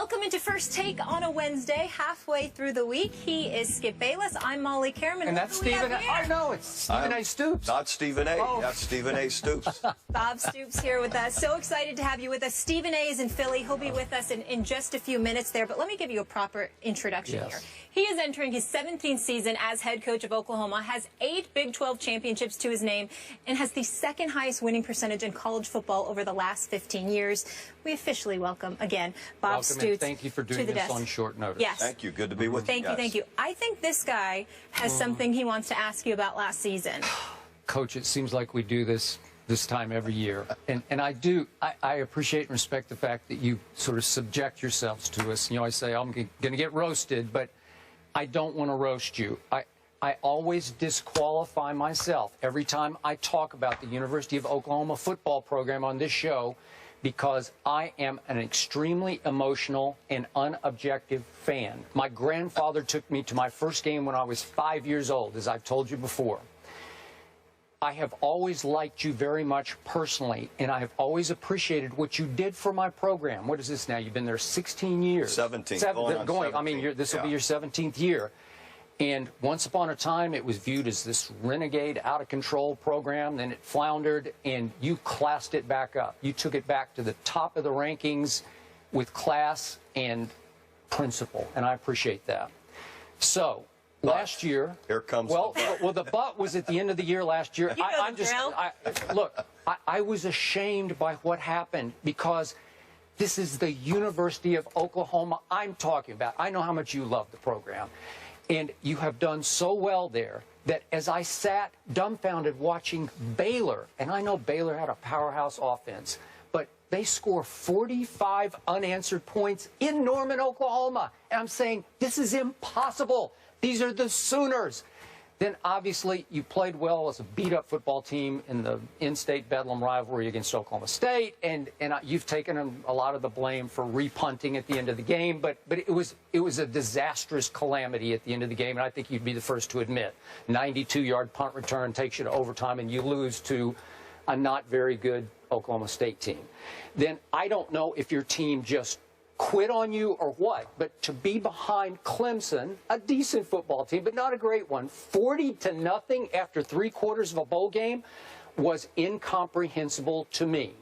Welcome into First Take on a Wednesday, halfway through the week. He is Skip Bayless. I'm Molly Kerman. And that's Stephen A. I know, it's Stephen A. Stoops. Not Stephen A. Oh. That's Stephen A. Stoops. Bob Stoops here with us. So excited to have you with us. Stephen A. is in Philly. He'll be with us in just a few minutes there. But let me give you a proper introduction here. He is entering his 17th season as head coach of Oklahoma, has 8 Big 12 championships to his name, and has the second highest winning percentage in college football over the last 15 years. We officially welcome, again, Bob Stoops. Thank you for doing this on short notice. Yes. Thank you. Good to be with you guys. Thank you. I think this guy has something he wants to ask you about last season. Coach, it seems like we do this time every year. And I appreciate and respect the fact that you sort of subject yourselves to us. You know, I say, I'm going to get roasted, but I don't want to roast you. I always disqualify myself every time I talk about the University of Oklahoma football program on this show because I am an extremely emotional and unobjective fan. My grandfather took me to my first game when I was 5 years old, as I've told you before. I have always liked you very much personally, and I have always appreciated what you did for my program. What is this now? You've been there 16 years. 17. I mean, this will be your 17th year. And once upon a time, it was viewed as this renegade, out-of-control program. Then it floundered, and you classed it back up. You took it back to the top of the rankings with class and principle, and I appreciate that. So last year, here comes well, the but was at the end of the year last year. I was ashamed by what happened because this is the University of Oklahoma I'm talking about. I know how much you love the program. And you have done so well there that as I sat dumbfounded watching Baylor, and I know Baylor had a powerhouse offense, but they score 45 unanswered points in Norman, Oklahoma. And I'm saying, this is impossible. These are the Sooners. Then, obviously, you played well as a beat-up football team in the in-state Bedlam rivalry against Oklahoma State, and you've taken a lot of the blame for repunting at the end of the game, but it was a disastrous calamity at the end of the game, and I think you'd be the first to admit. 92-yard punt return takes you to overtime, and you lose to a not very good Oklahoma State team. Then I don't know if your team just quit on you or what, but to be behind Clemson, a decent football team, but not a great one, 40-0 after 3/4 of a bowl game was incomprehensible to me.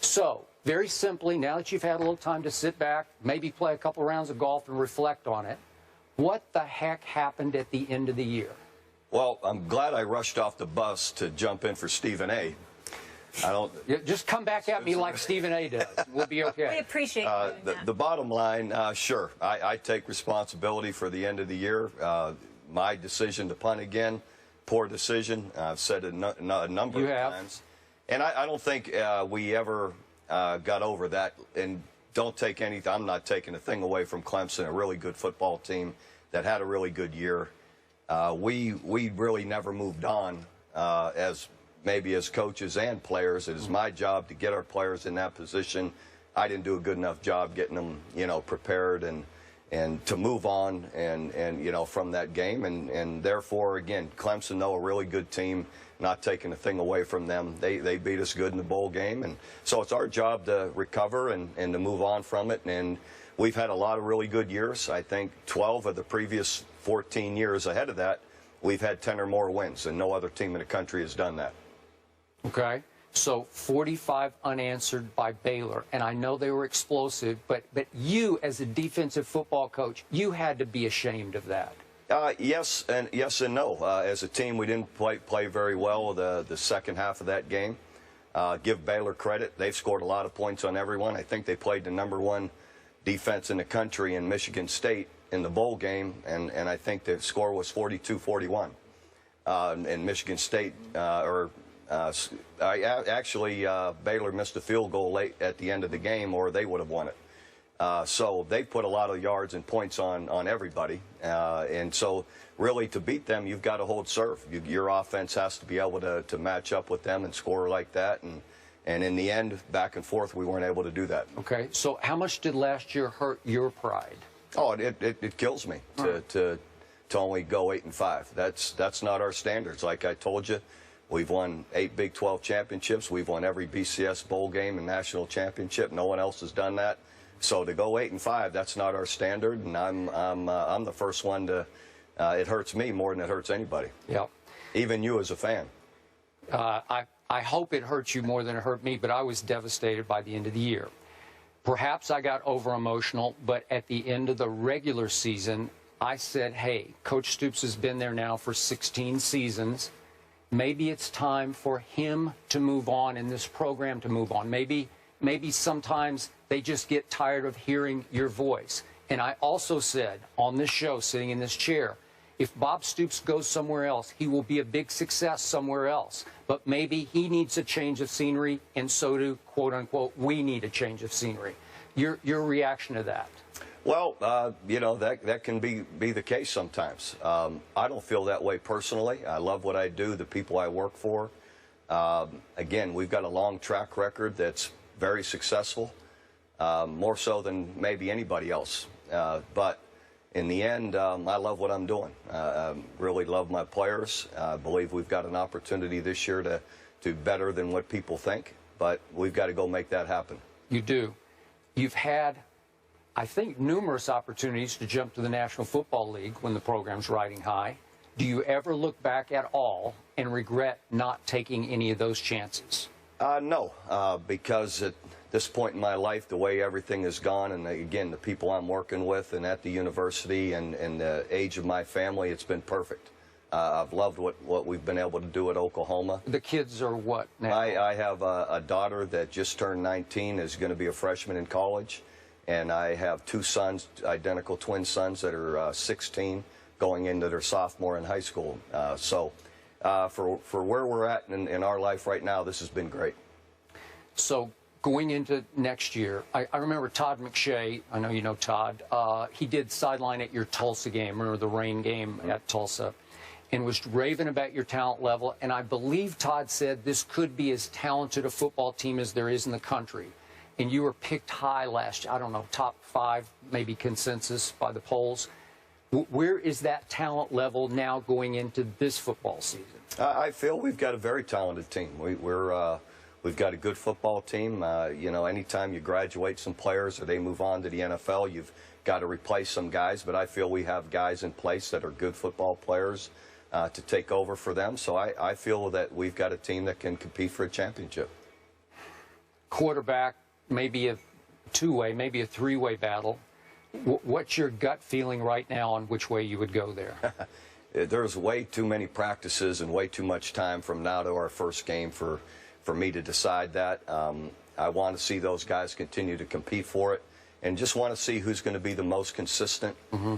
So, very simply, now that you've had a little time to sit back, maybe play a couple rounds of golf and reflect on it, what the heck happened at the end of the year? Well, I'm glad I rushed off the bus to jump in for Stephen A. Just come back at me like Stephen A. does. We'll be okay. We appreciate the bottom line, sure, I take responsibility for the end of the year. My decision to punt again, poor decision. I've said it a number of times. And I don't think we ever got over that. And don't take anything. I'm not taking a thing away from Clemson, a really good football team that had a really good year. We really never moved on maybe as coaches and players. It is my job to get our players in that position. I didn't do a good enough job getting them, prepared and to move on and from that game. And therefore, again, Clemson, though, a really good team, not taking a thing away from them. They beat us good in the bowl game. And so it's our job to recover and to move on from it. And we've had a lot of really good years. I think 12 of the previous 14 years ahead of that, we've had 10 or more wins, and no other team in the country has done that. Okay, so 45 unanswered by Baylor, and I know they were explosive, but you, as a defensive football coach, you had to be ashamed of that. Yes and no. As a team, we didn't play very well the second half of that game. Give Baylor credit. They've scored a lot of points on everyone. I think they played the #1 defense in the country in Michigan State in the bowl game, and I think the score was 42-41. And Michigan State, Baylor missed a field goal late at the end of the game, or they would have won it. So they put a lot of yards and points on everybody. And so really to beat them, you've got to hold serve. Your offense has to be able to match up with them and score like that. And in the end, back and forth, we weren't able to do that. Okay, so how much did last year hurt your pride? Oh, it kills me to only go 8-5. That's not our standards. Like I told you, we've won 8 Big 12 championships. We've won every BCS bowl game and national championship. No one else has done that. So to go 8-5, that's not our standard, and I'm the first one to. It hurts me more than it hurts anybody. Yep. Even you as a fan. I hope it hurts you more than it hurt me, but I was devastated by the end of the year. Perhaps I got over-emotional, but at the end of the regular season, I said, hey, Coach Stoops has been there now for 16 seasons. Maybe it's time for him to move on and this program to move on. Maybe sometimes they just get tired of hearing your voice. And I also said on this show, sitting in this chair, if Bob Stoops goes somewhere else, he will be a big success somewhere else. But maybe he needs a change of scenery, and so do, quote unquote, we need a change of scenery. Your reaction to that? Well, you know, that can be the case sometimes. I don't feel that way personally. I love what I do, the people I work for. Again, we've got a long track record that's very successful, more so than maybe anybody else. But in the end, I love what I'm doing. I really love my players. I believe we've got an opportunity this year to do better than what people think, but we've got to go make that happen. You do. You've had, I think, numerous opportunities to jump to the National Football League when the program's riding high. Do you ever look back at all and regret not taking any of those chances? No, because at this point in my life, the way everything has gone, and again, the people I'm working with and at the university and the age of my family, it's been perfect. I've loved what we've been able to do at Oklahoma. The kids are what now? I have a daughter that just turned 19, is going to be a freshman in college. And I have two sons, identical twin sons, that are 16, going into their sophomore in high school. So for where we're at in our life right now, this has been great. So going into next year, I remember Todd McShay, I know you know Todd, he did sideline at your Tulsa game, remember the rain game at Tulsa, and was raving about your talent level. And I believe Todd said this could be as talented a football team as there is in the country. And you were picked high last year, I don't know, top 5, maybe consensus by the polls. Where is that talent level now going into this football season? I feel we've got a very talented team. We've got a good football team. You know, anytime you graduate some players or they move on to the NFL, you've got to replace some guys. But I feel we have guys in place that are good football players to take over for them. So I feel that we've got a team that can compete for a championship. Quarterback, maybe a two-way, maybe a three-way battle. What's your gut feeling right now on which way you would go there? There's way too many practices and way too much time from now to our first game for me to decide that. I want to see those guys continue to compete for it, and just want to see who's going to be the most consistent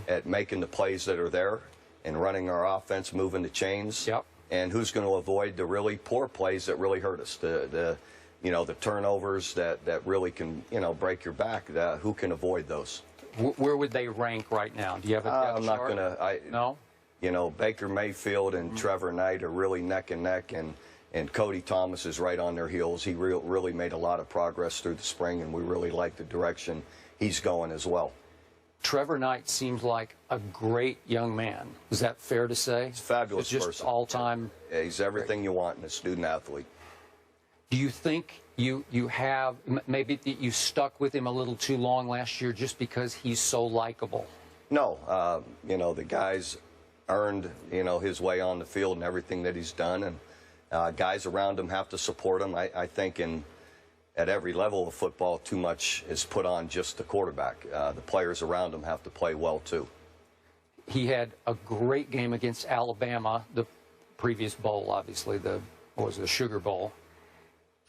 at making the plays that are there and running our offense, moving the chains, and who's going to avoid the really poor plays that really hurt us, you know, the turnovers that really can, you know, break your back. Who can avoid those? Where would they rank right now? Do you have a depth I'm not chart? going to. No? You know, Baker Mayfield and Trevor Knight are really neck and neck, and Cody Thomas is right on their heels. He really made a lot of progress through the spring, and we really like the direction he's going as well. Trevor Knight seems like a great young man. Is that fair to say? He's a fabulous just person. All-time. Yeah, he's everything you want in a student athlete. Do you think you have, maybe that you stuck with him a little too long last year just because he's so likable? No. You know, the guy's earned, you know, his way on the field and everything that he's done, and guys around him have to support him. I think at every level of football, too much is put on just the quarterback. The players around him have to play well, too. He had a great game against Alabama, the previous bowl, obviously, the Sugar Bowl.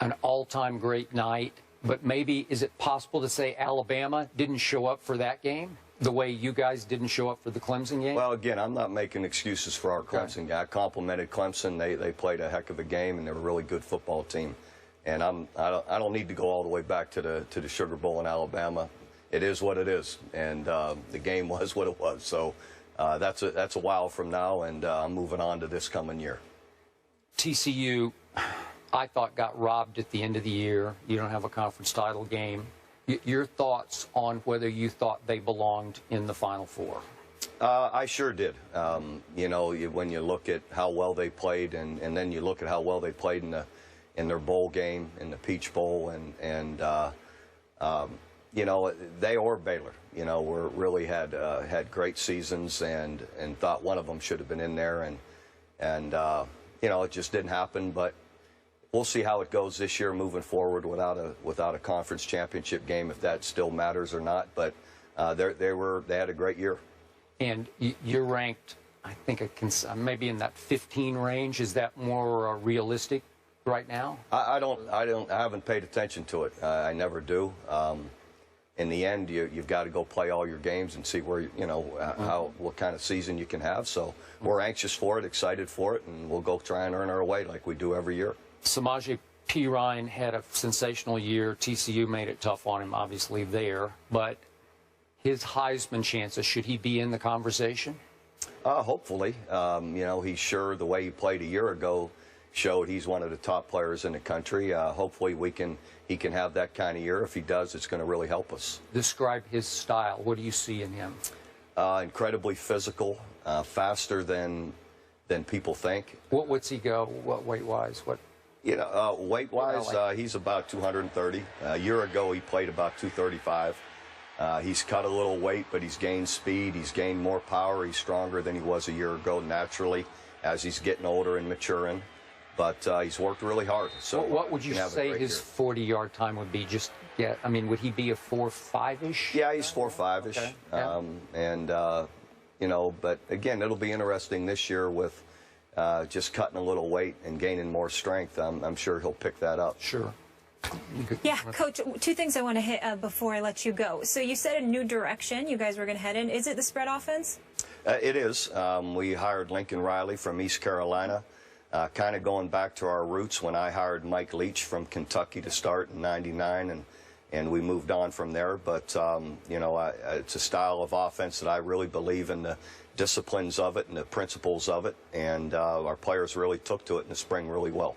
An all-time great night, but maybe is it possible to say Alabama didn't show up for that game the way you guys didn't show up for the Clemson game? Well, again, I'm not making excuses for our Clemson guy. I complimented Clemson. They played a heck of a game, and they're a really good football team. And I don't need to go all the way back to the Sugar Bowl in Alabama. It is what it is, and the game was what it was. So that's a while from now, and I'm moving on to this coming year. TCU, I thought, got robbed at the end of the year. You don't have a conference title game. Your thoughts on whether you thought they belonged in the Final Four? I sure did. You know, when you look at how well they played, and then you look at how well they played in their bowl game, in the Peach Bowl, and you know, they or Baylor, you know, were really had great seasons, and thought one of them should have been in there, and you know, it just didn't happen. But we'll see how it goes this year moving forward without a conference championship game, if that still matters or not. But they had a great year. And you're ranked, I think, maybe in that 15 range. Is that more realistic right now? I haven't paid attention to it. I never do. In the end, you've got to go play all your games and see where, you know, what kind of season you can have. So we're anxious for it, excited for it, and we'll go try and earn our way like we do every year. Samaje Perine had a sensational year. TCU made it tough on him, obviously, there. But his Heisman chances, should he be in the conversation? Hopefully. You know, he's sure the way he played a year ago showed he's one of the top players in the country. Hopefully he can have that kind of year. If he does, it's going to really help us. Describe his style. What do you see in him? Incredibly physical, faster than people think. What's he go? What weight-wise? What? You know, weight-wise, he's about 230. A year ago, he played about 235. He's cut a little weight, but he's gained speed. He's gained more power. He's stronger than he was a year ago naturally as he's getting older and maturing. But he's worked really hard. So what would you say his 40-yard time would be? Just I mean, would he be a 4.5-ish? Yeah, he's 4.5-ish. Okay. Yeah. You know, but again, it'll be interesting this year with just cutting a little weight and gaining more strength. I'm sure he'll pick that up. Sure. Yeah, Coach, two things I want to hit before I let you go. So you said a new direction you guys were going to head in. Is it the spread offense? It is. We hired Lincoln Riley from East Carolina. Kind of going back to our roots when I hired Mike Leach from Kentucky to start in '99, and we moved on from there. But, you know, it's a style of offense that I really believe in, the disciplines of it and the principles of it, and our players really took to it in the spring really well.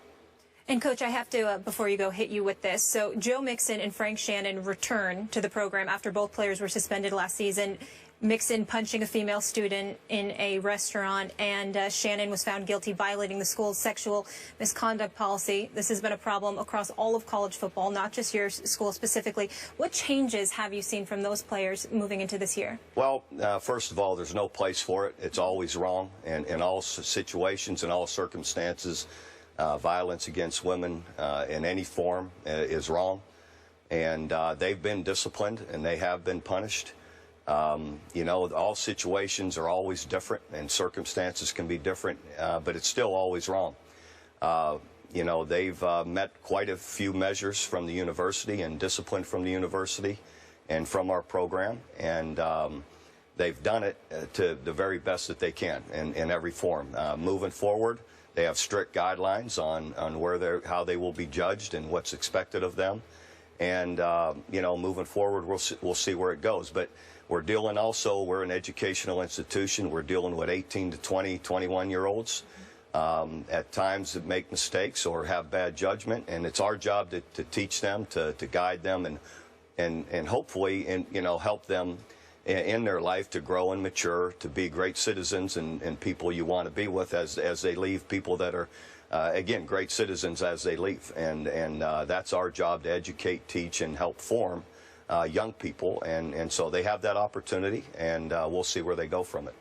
And, Coach, I have to, before you go, hit you with this. So Joe Mixon and Frank Shannon returned to the program after both players were suspended last season. Mixon punching a female student in a restaurant, and Shannon was found guilty violating the school's sexual misconduct policy. This has been a problem across all of college football, not just your school specifically. What changes have you seen from those players moving into this year? Well, first of all, there's no place for it. It's always wrong, and in all situations, in all circumstances, violence against women in any form is wrong. And they've been disciplined, and they have been punished. You know, all situations are always different, and circumstances can be different, but it's still always wrong. You know, they've met quite a few measures from the university and discipline from the university and from our program, and they've done it to the very best that they can in every form. Moving forward, they have strict guidelines on where how they will be judged and what's expected of them. And, you know, moving forward, we'll see where it goes. But we're dealing also, we're an educational institution. We're dealing with 18 to 20, 21-year-olds at times that make mistakes or have bad judgment. And it's our job to teach them, to guide them, and hopefully, you know, help them in their life to grow and mature, to be great citizens and people you want to be with as they leave, people that are, again, great citizens as they leave. And that's our job, to educate, teach, and help form young people. And so they have that opportunity, and we'll see where they go from it.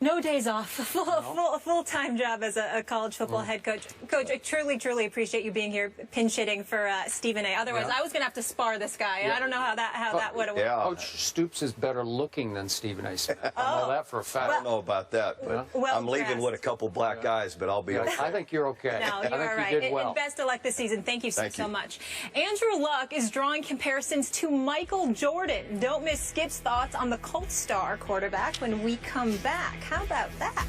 No days off, full-time job as a college football head coach. Coach, I truly appreciate you being here, pinch hitting for Stephen A. Otherwise, I was going to have to spar this guy. Yeah. I don't know how that would have worked. Coach Stoops is better looking than Stephen A. I know that for a fact. I don't know about that, but I'm leaving with a couple black guys, but I'll be okay. I think you're okay. No, you're all right. You did well. And best of luck this season. Thank you so much. Andrew Luck is drawing comparisons to Michael Jordan. Don't miss Skip's thoughts on the Colts star quarterback when we come back. How about that?